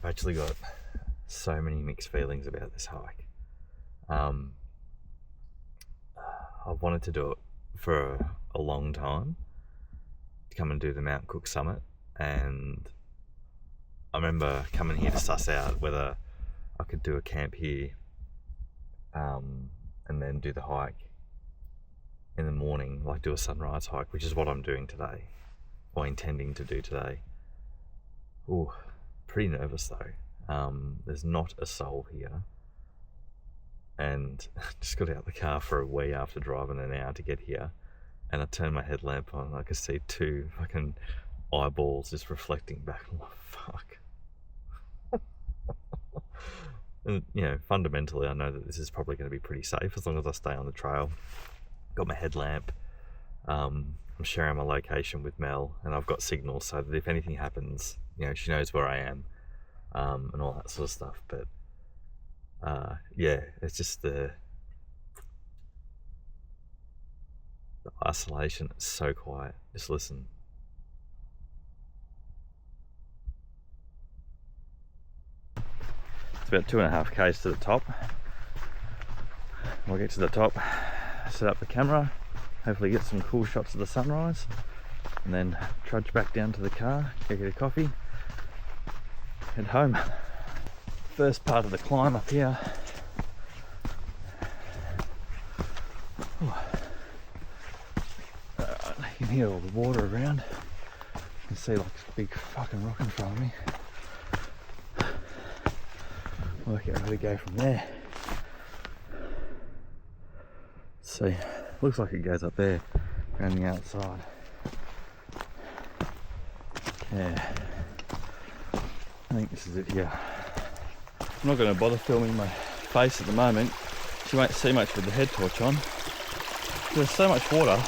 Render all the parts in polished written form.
I've actually got so many mixed feelings about this hike. I've wanted to do it for a long time, to come and do the Mt Cooke summit, and I remember coming here to suss out whether I could do a camp here and then do the hike in the morning, like do a sunrise hike, which is what I'm doing today, or intending to do today. Ooh, pretty nervous though. There's not a soul here, and just got out of the car for a wee after driving an hour to get here, and I turned my headlamp on and I could see two fucking eyeballs just reflecting back. I'm like, fuck. And, you know, fundamentally I know that this is probably going to be pretty safe as long as I stay on the trail. Got my headlamp. I'm sharing my location with Mel, and I've got signal so that if anything happens, you know, she knows where I am, and all that sort of stuff. But yeah, it's just the isolation. It's so quiet. Just listen. It's about 2.5 k's to the top. We'll get to the top, set up the camera, hopefully get some cool shots of the sunrise, and then trudge back down to the car, go get a coffee, head home. First part of the climb up here. You can hear all the water around. You can see like this big fucking rock in front of me. Work out where to go from there. Let's see, looks like it goes up there around the outside. Yeah, I think this is it here. I'm not going to bother filming my face at the moment. You won't see much with the head torch on. There's so much water.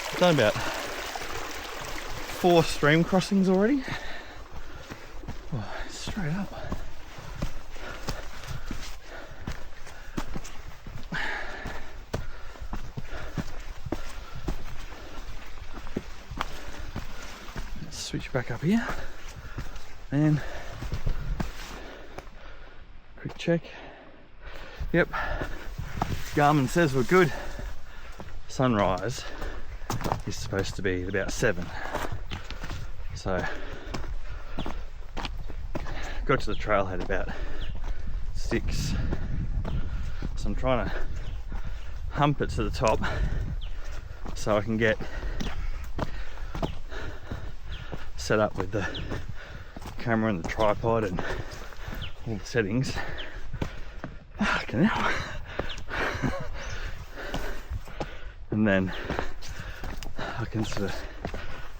I've done about 4 stream crossings already. Oh, straight up. Let's switch back up here and quick check. Yep, Garmin says we're good. Sunrise is supposed to be about 7. So got to the trailhead about 6. So I'm trying to hump it to the top so I can get set up with the camera and the tripod and all the settings. Fucking hell. And then I can sort of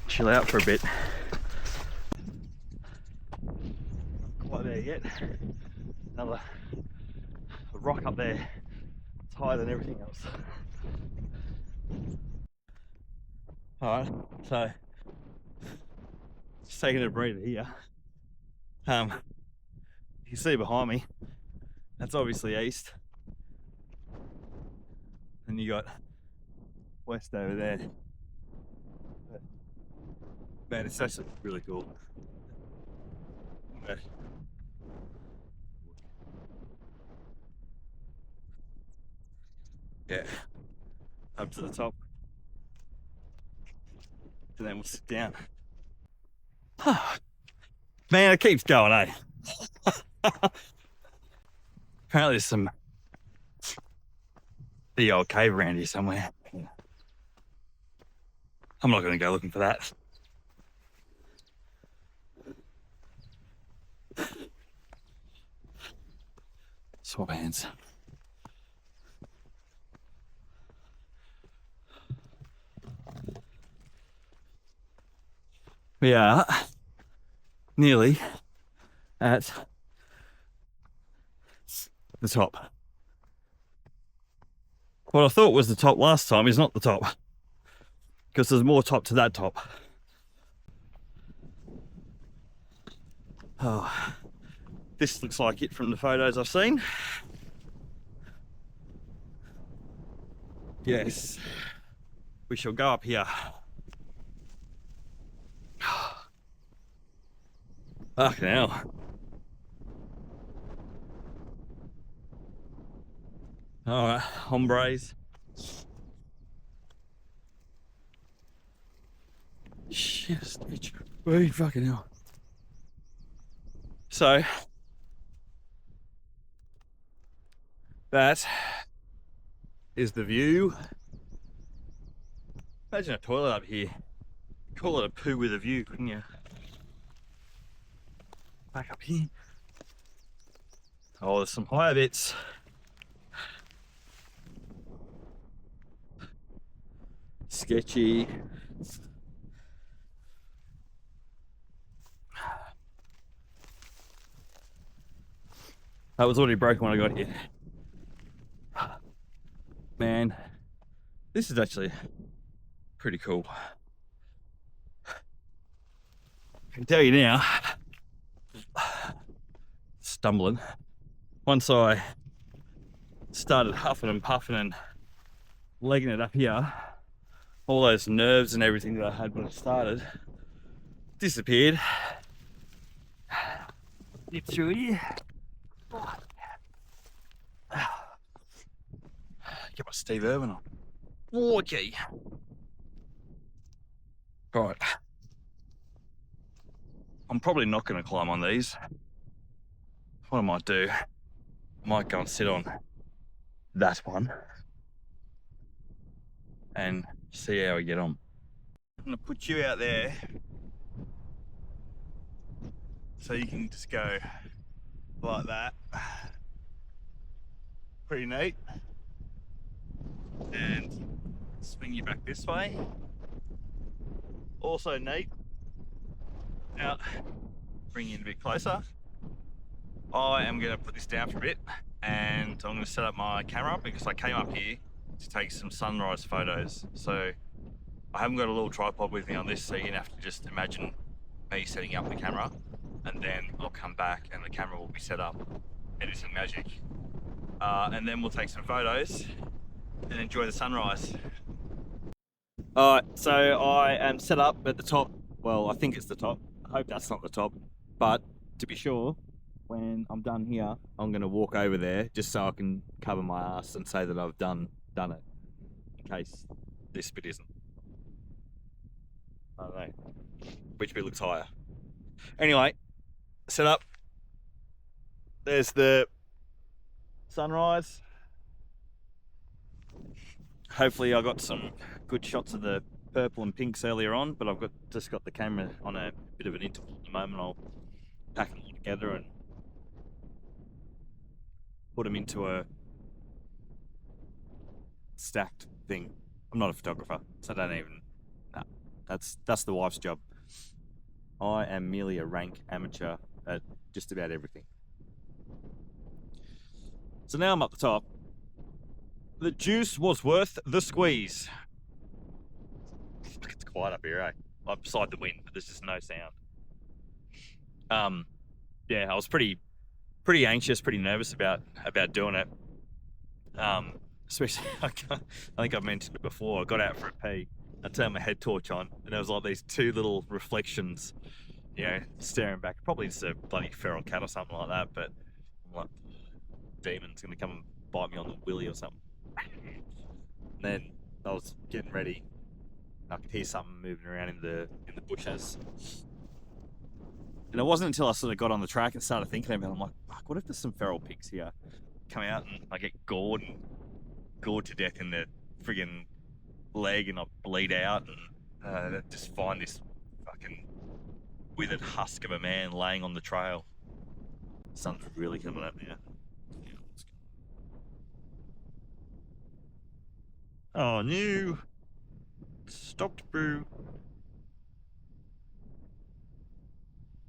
chill out for a bit. Not quite there yet. Another rock up there. It's higher than everything else. Alright, so just taking a breather here. You can see behind me, that's obviously east. And you got west over there. But, man, it's actually really cool. But, yeah, up to the top. And then we'll sit down. Man, it keeps going, eh? Apparently there's some big old cave around here somewhere. I'm not going to go looking for that. Swap hands. We are nearly at the top. What I thought was the top last time is not the top, because there's more top to that top. Oh, this looks like it from the photos I've seen. Yes, we shall go up here. Fucking hell. Alright, hombres. Shit, bitch. Wait, fucking hell. So, that is the view. Imagine a toilet up here. Call it a poo with a view, couldn't you? Back up here. Oh, there's some higher bits. Sketchy. That was already broken when I got here. Man, this is actually pretty cool. I can tell you now, stumbling. Once I started huffing and puffing and legging it up here, all those nerves and everything that I had when I started disappeared. Nip through here. Get my Steve Irwin on. Okay. Right. I'm probably not going to climb on these. What I might do, I might go and sit on that one and see how we get on. I'm going to put you out there so you can just go like that. Pretty neat. And swing you back this way. Also neat. Now, bring you in a bit closer. I am going to put this down for a bit and I'm going to set up my camera because I came up here to take some sunrise photos. So I haven't got a little tripod with me on this, so you're going to have to just imagine me setting up the camera and then I'll come back and the camera will be set up and do some magic. And then we'll take some photos and enjoy the sunrise. Alright, so I am set up at the top. Well, I think it's the top. I hope that's not the top. But to be sure, when I'm done here, I'm going to walk over there just so I can cover my ass and say that I've done it. In case this bit isn't. I don't know. Which bit looks higher? Anyway, set up. There's the sunrise. Hopefully I got some good shots of the purple and pinks earlier on, but I've just got the camera on a bit of an interval at the moment. I'll pack them all together and put them into a stacked thing. I'm not a photographer, so I don't even. Nah, that's the wife's job. I am merely a rank amateur at just about everything. So now I'm up the top. The juice was worth the squeeze. It's quiet up here, eh? I'm beside the wind, but there's just no sound. Yeah, I was pretty anxious, pretty nervous about doing it. Especially, I think I've mentioned it before. I got out for a pee. I turned my head torch on, and there was like these two little reflections, you know, staring back. Probably just a bloody feral cat or something like that. But I'm like, demon's gonna come and bite me on the willy or something. And then I was getting ready. I could hear something moving around in the bushes. And it wasn't until I sort of got on the track and started thinking about it, I'm like, fuck, what if there's some feral pigs here? Come out and I get gored to death in the friggin' leg and I bleed out and just find this fucking withered husk of a man laying on the trail. The sun's really coming up now. Oh, no. Stopped brew.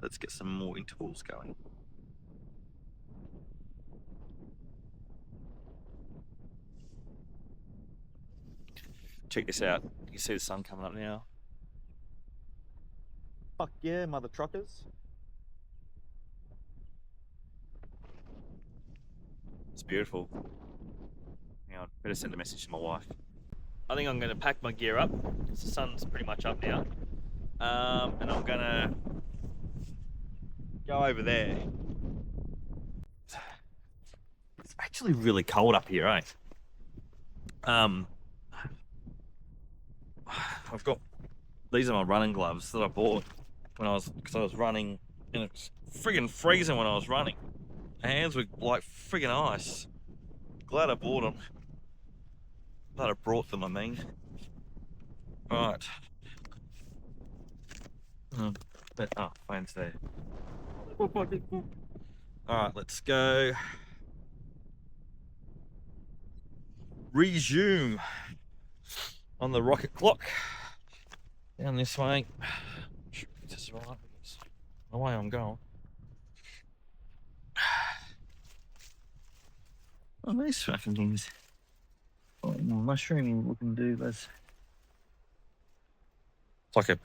Let's get some more intervals going. Check this out. You can see the sun coming up now. Fuck yeah, mother truckers. It's beautiful. Hang on, better send a message to my wife. I think I'm going to pack my gear up. The sun's pretty much up now. And I'm going to go over there. It's actually really cold up here, eh? I've got, these are my running gloves that I bought because I was running, and it's friggin' freezing when I was running. My hands were like friggin' ice. Glad I bought them. Glad I brought them, I mean. Right. Phone's there. Alright, let's go. Resume on the rocket clock. Down this way. Just right, because the way I'm going. Oh, these fucking things. Oh, mushroom looking doodles. It's like a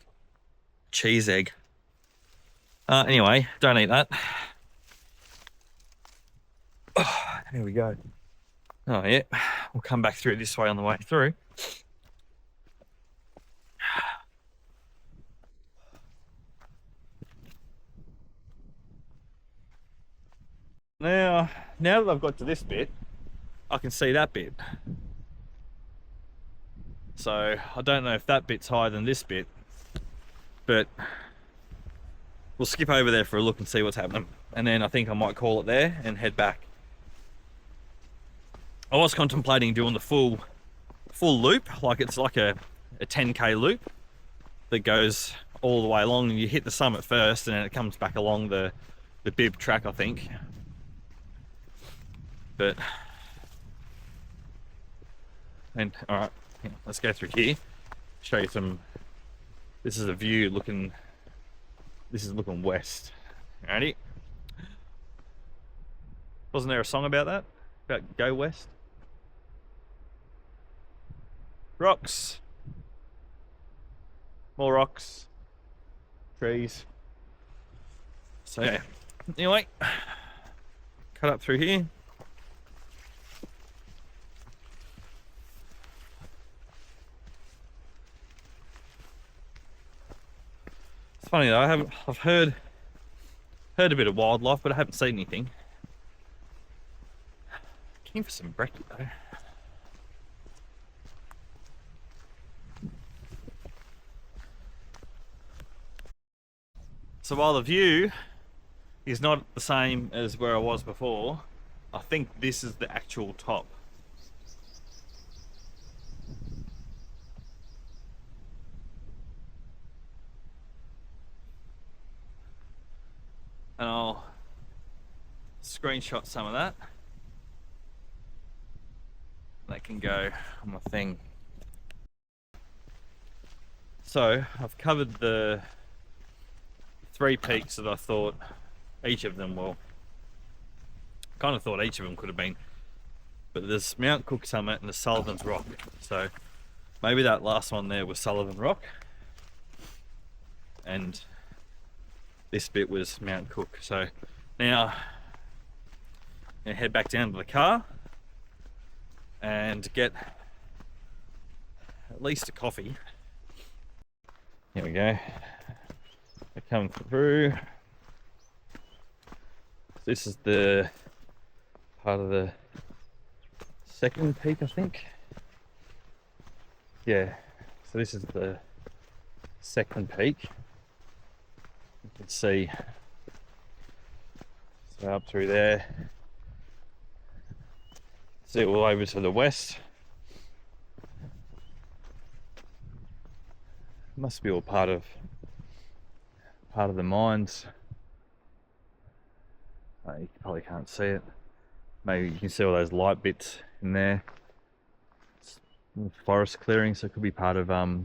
cheese egg. Anyway, don't eat that. Oh, here we go. Oh yeah, we'll come back through this way on the way through. Now that I've got to this bit, I can see that bit. So I don't know if that bit's higher than this bit, but we'll skip over there for a look and see what's happening. And then I think I might call it there and head back. I was contemplating doing the full loop, like it's like a 10k loop that goes all the way along, and you hit the summit first and then it comes back along the bib track, I think. But, and all right, let's go through here, show you some. This is a view looking, this is looking west. Ready? Wasn't there a song about that? About go west? Rocks. More rocks. Trees. So yeah. Anyway, cut up through here. It's funny though, I've heard a bit of wildlife, but I haven't seen anything. Keen for some breakfast though. So while the view is not the same as where I was before, I think this is the actual top. And I'll screenshot some of that. That can go on my thing. So I've covered the 3 peaks that I thought each of them will. Kind of thought each of them could have been, but there's Mt Cooke Summit and the Sullivan's Rock. So maybe that last one there was Sullivan Rock, and this bit was Mt Cooke. So now I'm gonna head back down to the car and get at least a coffee. Here we go. I come through. This is the part of the second peak, I think. Yeah, so this is the second peak. You can see, so up through there. See all over to the west. Must be all part of the mines. You probably can't see it. Maybe you can see all those light bits in there. It's forest clearing, so it could be part of the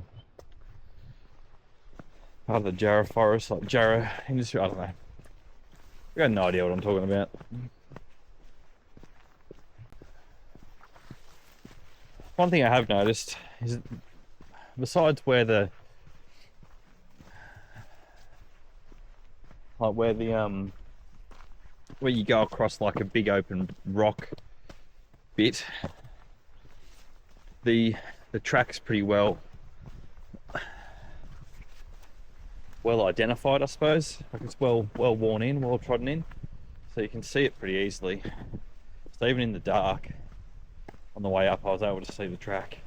Jarrah forest, like Jarrah industry. I don't know. I got no idea what I'm talking about. One thing I have noticed is, besides where the where you go across like a big open rock bit, the track's pretty well well identified, I suppose. Like it's well worn in, well trodden in, so you can see it pretty easily. So even in the dark, on the way up, I was able to see the track.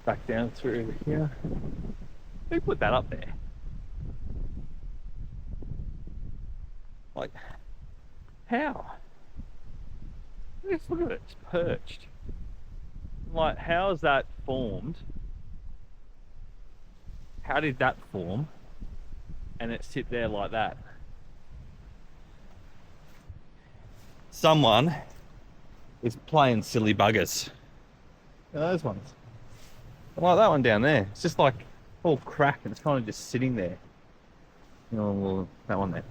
Back down through here. Who put that up there? Like, how? Just look at it, it's perched. Like, how is that formed? How did that form? And it sit there like that? Someone is playing silly buggers. Those ones. I like that one down there. It's just like all cracked and it's kind of just sitting there. You know, well, that one there.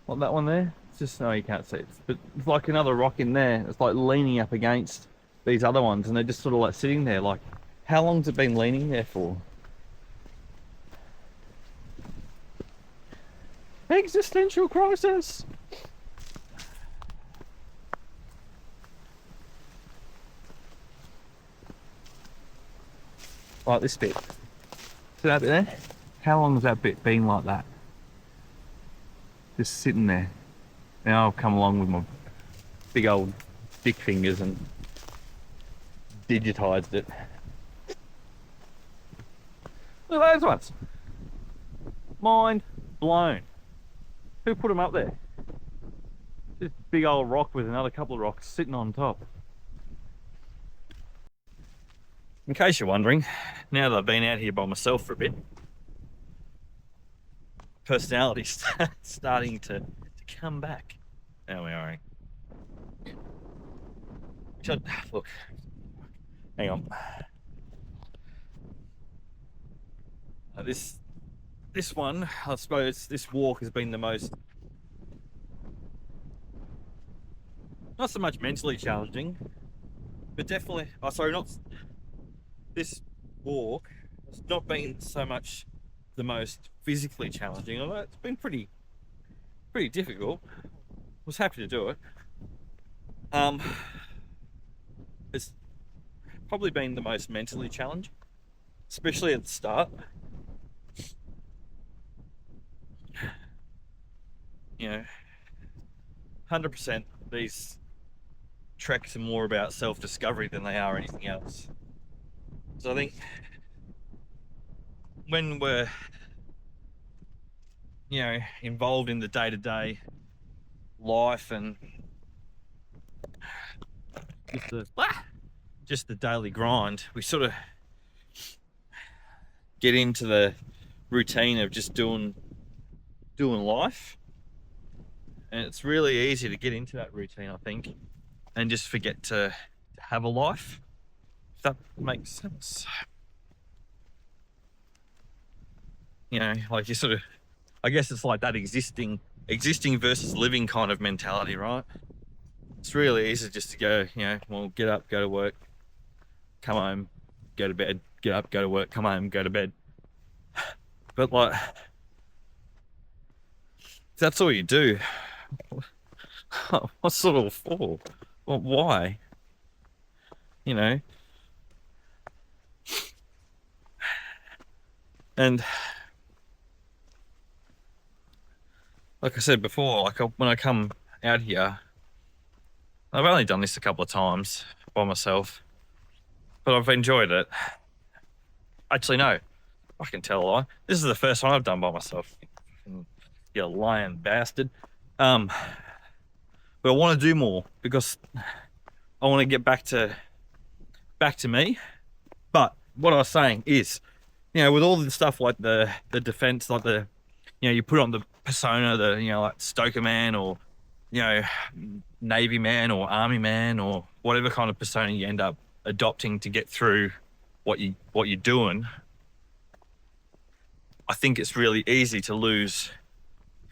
What, that one there? It's just, no, you can't see it. But it's like another rock in there. It's like leaning up against these other ones and they're just sort of like sitting there. Like, how long's it been leaning there for? Existential crisis! Like this bit. See that bit there? How long has that bit been like that? Just sitting there. Now I've come along with my big old dick fingers and digitized it. Look at those ones. Mind blown. Who put them up there? This big old rock with another couple of rocks sitting on top. In case you're wondering, now that I've been out here by myself for a bit, personality's starting to come back. There we are. Look, hang on. This one, I suppose, this walk has been the most, not so much mentally challenging, but definitely, oh sorry, not this walk. It's not been so much the most physically challenging, although it's been pretty difficult. Was happy to do it. It's probably been the most mentally challenging, especially at the start. You know, 100% these treks are more about self-discovery than they are anything else. So I think when we're, you know, involved in the day-to-day life and just the daily grind, we sort of get into the routine of just doing life, and it's really easy to get into that routine, I think, and just forget to have a life, if that makes sense. You know, like you sort of, I guess it's like that existing versus living kind of mentality, right? It's really easy just to go, you know, well, get up, go to work, come home, go to bed, get up, go to work, come home, go to bed. But like, if that's all you do, what sort of for? Well, why? You know? And like I said before, like when I come out here, I've only done this a couple of times by myself, but I've enjoyed it. Actually, no, I can tell a lie. This is the first one I've done by myself. You lying bastard. But I want to do more because I want to get back to me. But what I was saying is, you know, with all the stuff like the defense, like the, you know, you put on the persona, the, you know, like Stoker man or, you know, Navy man or Army man or whatever kind of persona you end up adopting to get through what you're doing. I think it's really easy to lose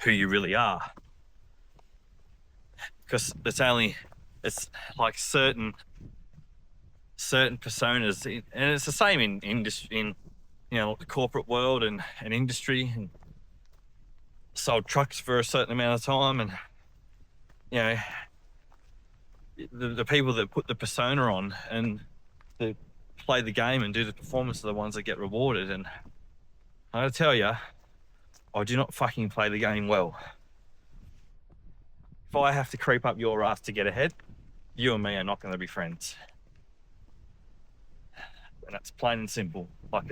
who you really are. because it's like certain personas, and it's the same in industry, in the corporate world and industry, and sold trucks for a certain amount of time, and the people that put the persona on and that play the game and do the performance are the ones that get rewarded. And I gotta tell you, I do not fucking play the game well. If I have to creep up your ass to get ahead, you and me are not going to be friends. And that's plain and simple. Like,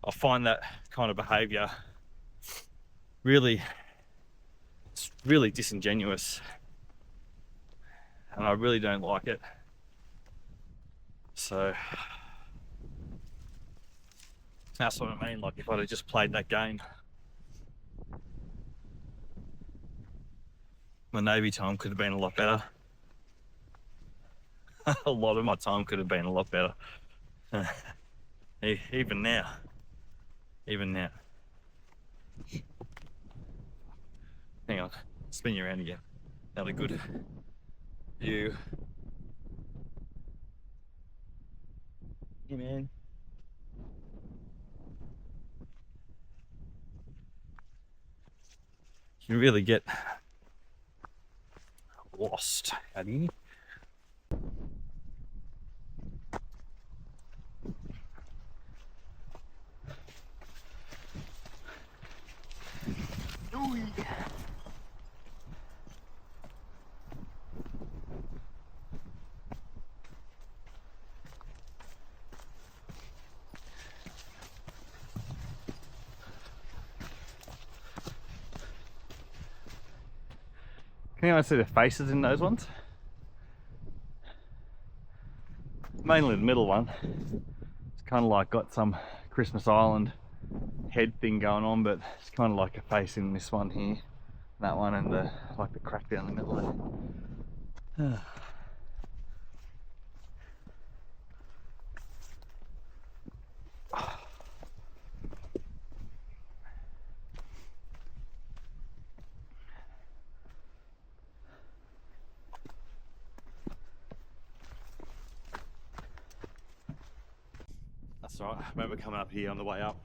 I find that kind of behavior really disingenuous, and I really don't like it. So that's what I mean. Like, if I'd have just played that game, my Navy time could have been a lot better. A lot of my time could have been a lot better. Even now. Hang on, spin you around again. That'll be good. You. Yeah, man. You can really get lost out here. Can anyone see the faces in those ones? Mainly the middle one. It's kind of like got some Christmas Island head thing going on, but it's kind of like a face in this one here, that one, and the crack down the middle there. That's right. I remember coming up here on the way up.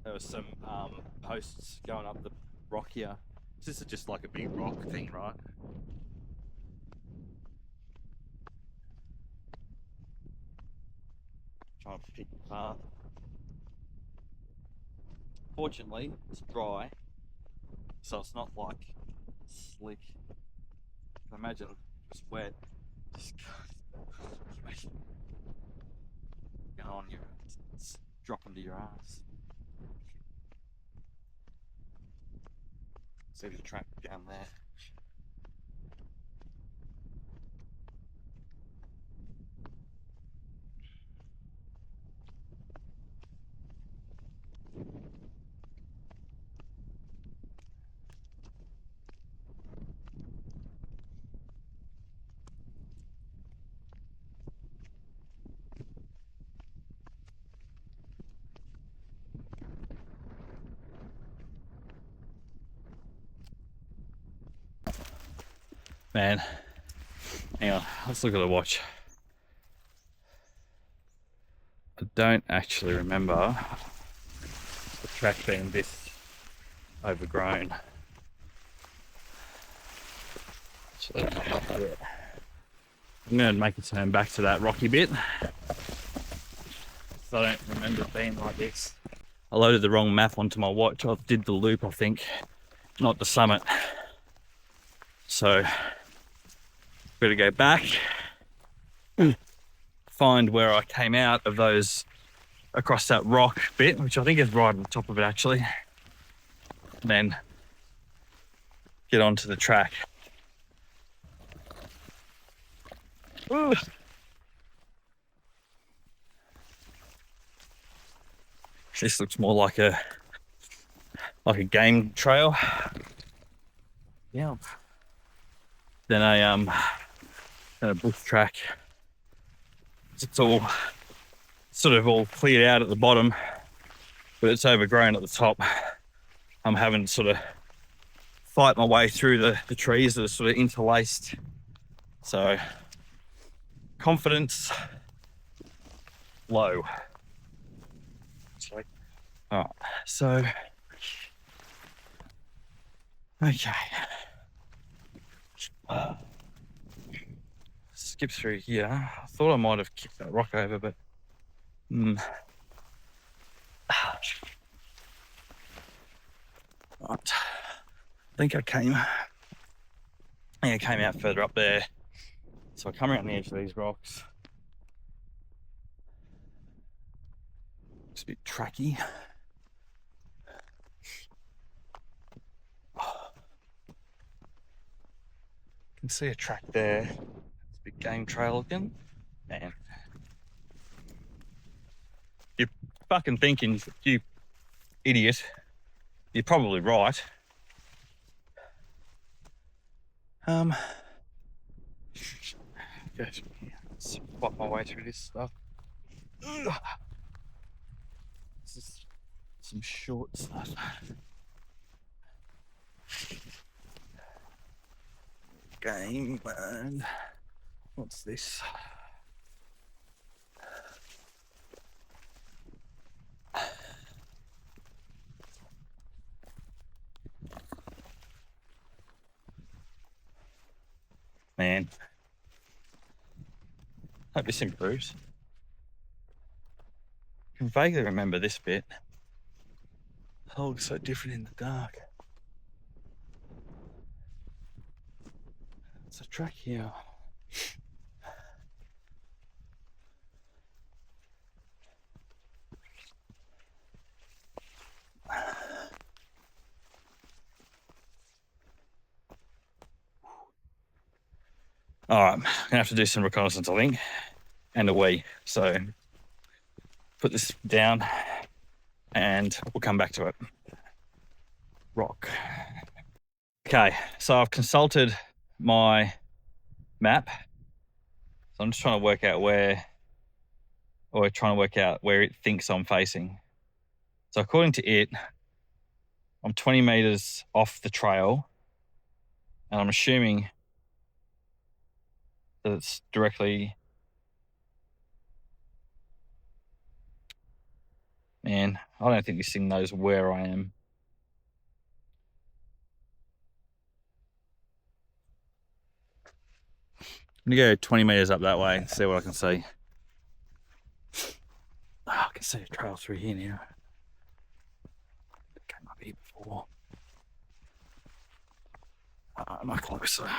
There was some posts going up the rock here. This is just like a big rock thing, right? Trying to pick the path. Fortunately, it's dry, so it's not like slick. I can imagine it's wet. Just go on your, it's dropping to your ass. See the track down there. Man, hang on, let's look at the watch. I don't actually remember the track being this overgrown. So, yeah. I'm going to make a turn back to that rocky bit. So I don't remember it being like this. I loaded the wrong map onto my watch. I did the loop, I think, not the summit. So better go back, find where I came out of those across that rock bit, which I think is right on top of it actually, and then get onto the track. Ooh. This looks more like a game trail. Yeah. Then a bush track. It's all sort of all cleared out at the bottom, but it's overgrown at the top. I'm having to sort of fight my way through the trees that are sort of interlaced. So confidence low. All right, so okay. Skip through here. I thought I might have kicked that rock over, but right. I think I came out further up there. So I come around the edge of these rocks. It's a bit tracky. You can see a track there. It's a big game trail looking. Man. You're fucking thinking, you idiot. You're probably right. Let's swap my way through this stuff. This is some short stuff. Game and what's this? Man, hope this improves. I can vaguely remember this bit. It looks so different in the dark. It's a track here. All right, I'm gonna have to do some reconnaissance, I think, and a wee. So put this down and we'll come back to it. Rock. Okay, so I've consulted my map. So I'm just trying to work out where it thinks I'm facing. So according to it, I'm 20 meters off the trail, and I'm assuming that it's directly. Man, I don't think this thing knows where I am. I'm gonna go 20 meters up that way and see what I can see. Oh, I can see a trail through here now. It came up here before. Am I closer?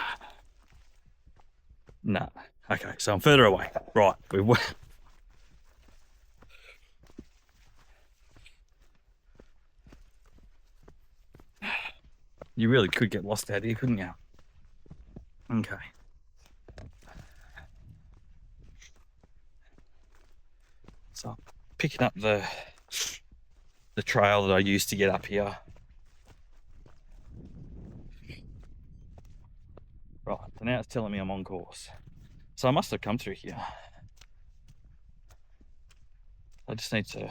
Nah. Okay, so I'm further away. Right. You really could get lost out here, couldn't you? Okay. So I'm picking up the trail that I used to get up here. Right, so now it's telling me I'm on course. So I must have come through here. I just need to.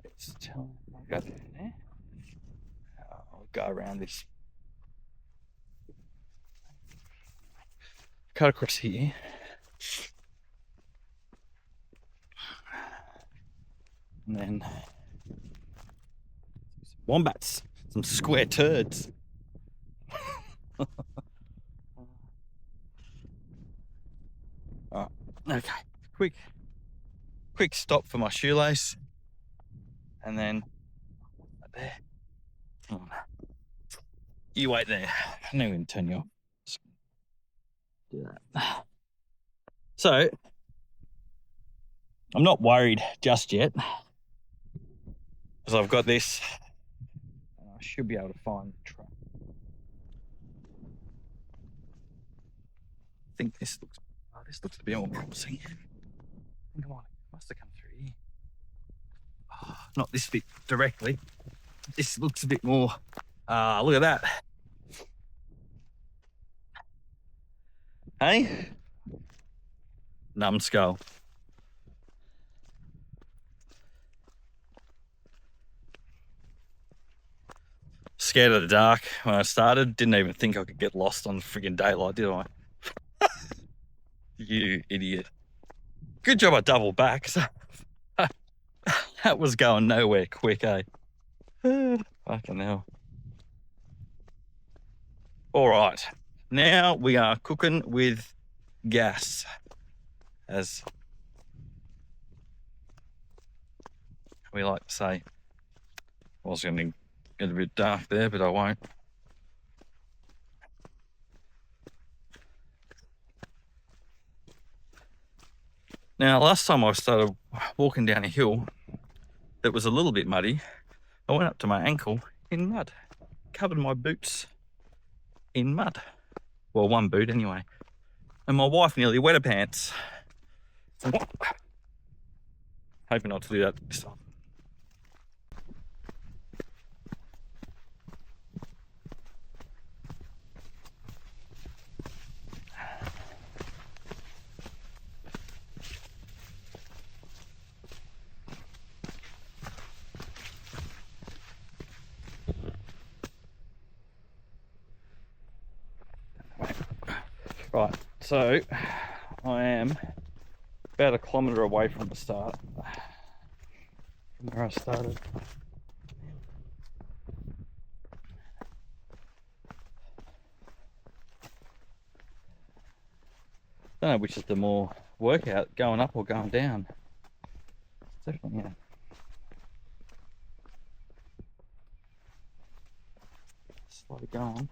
It's telling me I'll go there. I'll go around this. Cut across here. And then wombats, some square turds. All right, okay, quick stop for my shoelace, and then there. You wait there. I'm not going to turn you off. Just do that. So I'm not worried just yet, because I've got this. I should be able to find the track. I think this looks to be more promising. Come on, it must have come through here. Oh, not this bit directly. This looks a bit more. Look at that. Hey? Numbskull. scared of the dark when I started. Didn't even think I could get lost on friggin' daylight, did I? You idiot. Good job I doubled back. That was going nowhere quick, eh? Fucking hell. All right. Now we are cooking with gas, as we like to say. I was going to get a bit dark there, but I won't. Now, last time I started walking down a hill that was a little bit muddy, I went up to my ankle in mud, covered my boots in mud. Well, one boot anyway. And my wife nearly wet her pants. Hoping not to do that this time. Right, so I am about 1 kilometre away from the start, from where I started. Don't know which is the more workout, going up or going down. Definitely, yeah. Slow going.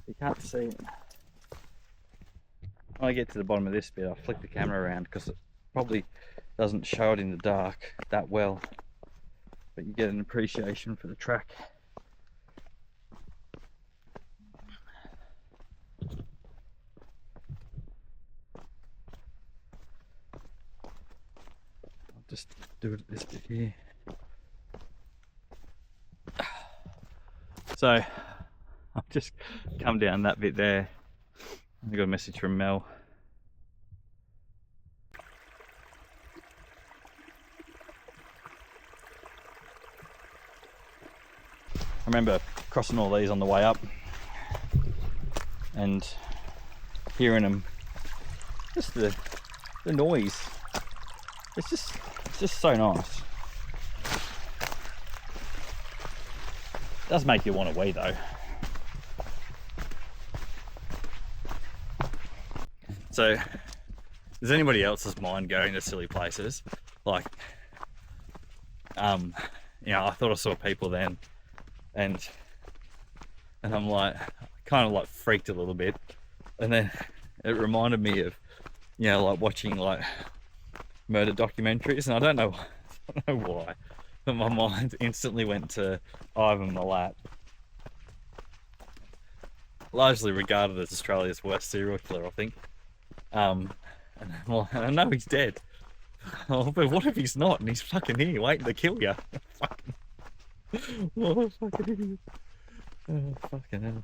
You can't see it. When I get to the bottom of this bit, I'll flick the camera around because it probably doesn't show it in the dark that well, but you get an appreciation for the track. I'll just do it at this bit here. So I've just come down that bit there. I got a message from Mel. I remember crossing all these on the way up and hearing them. Just the noise. It's just so nice. It does make you want to wee though. So, does anybody else's mind going to silly places? Like, you know, I thought I saw people then, and I'm like, kind of like freaked a little bit, and then it reminded me of, you know, like watching like murder documentaries, and I don't know why, but my mind instantly went to Ivan Milat, largely regarded as Australia's worst serial killer, I think. And well, I know he's dead. Oh, but what if he's not and he's fucking here waiting to kill you? What a fucking idiot. Oh, fucking hell.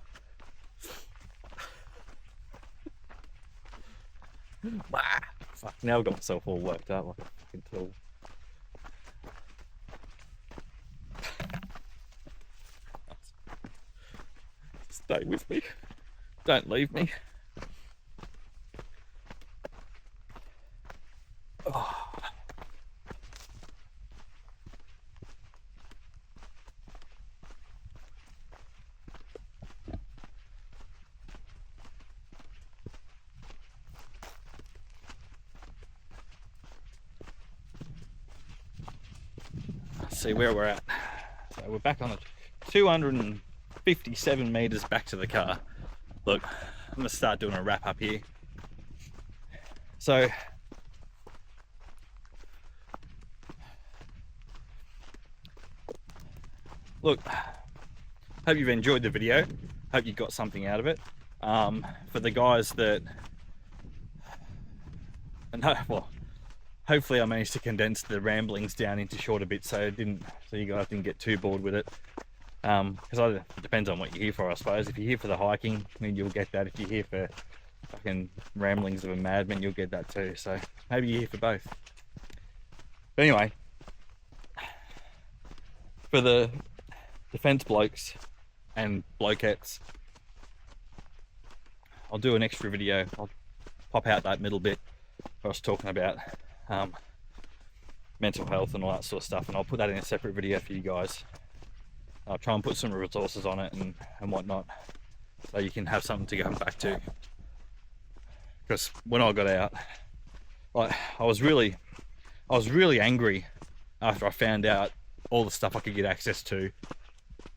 Fuck, now I've got myself all worked up like a fucking tool. Stay with me. Don't leave me. Oh. Let's see where we're at. So we're back on the 257 meters back to the car. Look, I'm gonna start doing a wrap up here. So look, hope you've enjoyed the video. Hope you got something out of it. For the guys that, well, hopefully I managed to condense the ramblings down into shorter bits so you guys didn't get too bored with it. Because it depends on what you're here for, I suppose. If you're here for the hiking, then you'll get that. If you're here for fucking ramblings of a madman, you'll get that too. So maybe you're here for both. But anyway, for the defense blokes and blokettes, I'll do an extra video. I'll pop out that middle bit where I was talking about mental health and all that sort of stuff, and I'll put that in a separate video for you guys. I'll try and put some resources on it and whatnot, so you can have something to go back to. Because when I got out, like, I was really angry after I found out all the stuff I could get access to.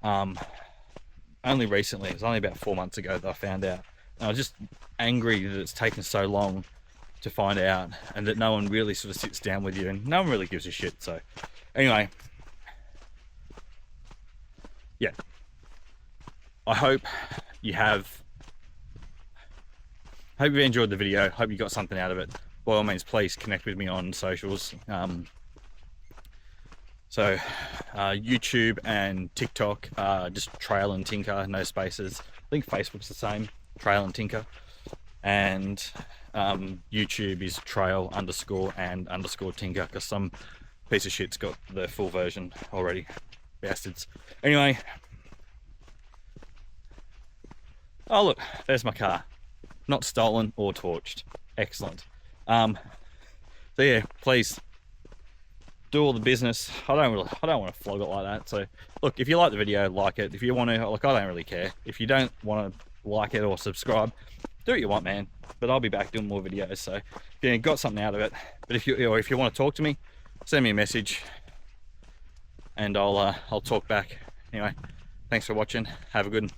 Only recently, it was only about 4 months ago that I found out. And I was just angry that it's taken so long to find out, and that no one really sort of sits down with you, and no one really gives a shit. So anyway, yeah, I hope you've enjoyed the video. Hope you got something out of it. By all means, please connect with me on socials. So YouTube and TikTok, just Trail and Tinker, no spaces. I think Facebook's the same, Trail and Tinker. And YouTube is trail_and_tinker, because some piece of shit's got the full version already. Bastards. Anyway. Oh look, there's my car. Not stolen or torched. Excellent. So yeah, please do all the business. I don't want to flog it like that. So look, if you like the video, like it. If you want to, like, I don't really care. If you don't want to like it or subscribe, do what you want, man. But I'll be back doing more videos. So if you got something out of it, but if you want to talk to me, send me a message, and I'll talk back. Anyway, thanks for watching. Have a good one.